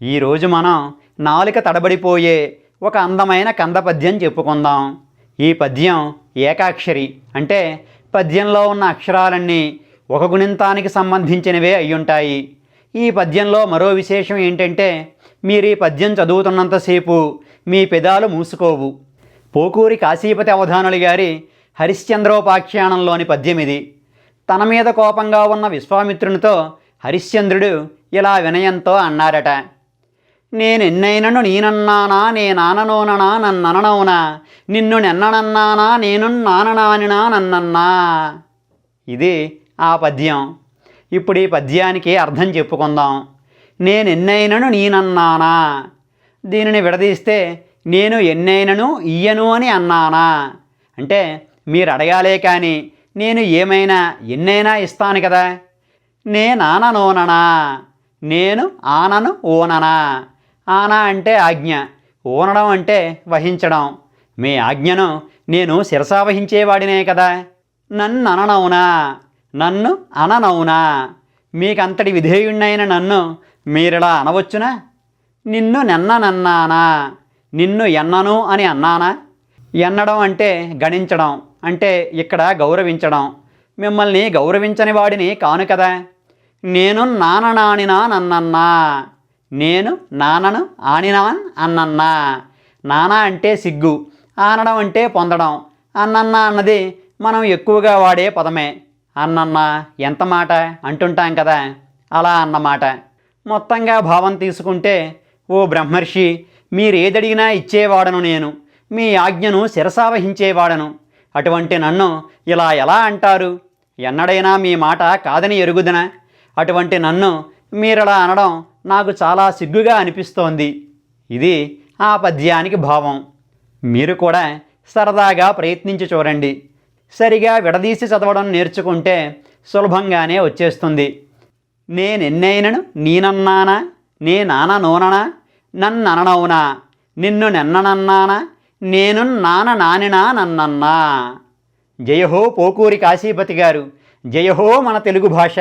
ఈరోజు మనం నాలుక తడబడిపోయే ఒక అందమైన కంద పద్యం చెప్పుకుందాం. ఈ పద్యం ఏకాక్షరి అంటే పద్యంలో ఉన్న అక్షరాలన్నీ ఒక గుణింతానికి సంబంధించినవే అయ్యుంటాయి. ఈ పద్యంలో మరో విశేషం ఏంటంటే మీరు ఈ పద్యం చదువుతున్నంతసేపు మీ పెదాలు మూసుకోవు. పోకూరి కాశీపతి అవధానులు గారి హరిశ్చంద్రోపాఖ్యానంలోని పద్యం ఇది. తన మీద కోపంగా ఉన్న విశ్వామిత్రునితో హరిశ్చంద్రుడు ఇలా వినయంతో అన్నారట. నేనెన్నైనను నీనన్నానా నేనాననోననా నన్నననవునా నిన్ను నెన్ననన్నానా నేను నాననానినా నన్నన్నా. ఇది ఆ పద్యం. ఇప్పుడు ఈ పద్యానికి అర్థం చెప్పుకుందాం. నేనెన్నైనను నీనన్నానా, దీనిని విడదీస్తే నేను ఎన్నైనను ఇయ్యను అని అన్నానా. అంటే మీరు అడగాలే కానీ నేను ఏమైనా ఎన్నైనా ఇస్తాను కదా. నేనాననోననా, నేను ఆనను ఓననా. ఆనా అంటే ఆజ్ఞ, ఓనడం అంటే వహించడం. మీ ఆజ్ఞను నేను శిరసావహించేవాడినే కదా. నన్నననవునా, నన్ను అననవునా. మీకంతటి విధేయుణ్ణైన నన్ను మీరిలా అనవచ్చునా. నిన్ను నెన్ననన్నానా, నిన్ను ఎన్నను అని అన్నానా. ఎన్నడం అంటే గణించడం, అంటే ఇక్కడ గౌరవించడం. మిమ్మల్ని గౌరవించని వాడిని కాను కదా. నేను నాననానినా నన్నన్నా, నేను నానను ఆనినాన్ అన్నన్నా. నానా అంటే సిగ్గు, ఆనడం అంటే పొందడం. అన్నన్నా అన్నది మనం ఎక్కువగా వాడే పదమే. అన్నన్నా ఎంత మాట అంటుంటాం కదా, అలా అన్నమాట. మొత్తంగా భావం తీసుకుంటే, ఓ బ్రహ్మర్షి, మీరేదడిగినా ఇచ్చేవాడను నేను, మీ ఆజ్ఞను శిరసావహించేవాడను. అటువంటి నన్ను ఇలా ఎలా అంటారు? ఎన్నడైనా మీ మాట కాదని ఎరుగుదనా? అటువంటి నన్ను మీరలా అనడం నాకు చాలా సిగ్గుగా అనిపిస్తోంది. ఇది ఆ పద్యానికి భావం. మీరు కూడా సరదాగా ప్రయత్నించి చూడండి. సరిగా విడదీసి చదవడం నేర్చుకుంటే సులభంగానే వచ్చేస్తుంది. నేనెన్నైనను నీనన్నానా నేనాననోననా నన్నననవునా నిన్ను నెన్ననన్నానా నేను నాననానినా నన్నన్నా. జయహో పోకూరి కాశీపతి గారు, జయహో మన తెలుగు భాష.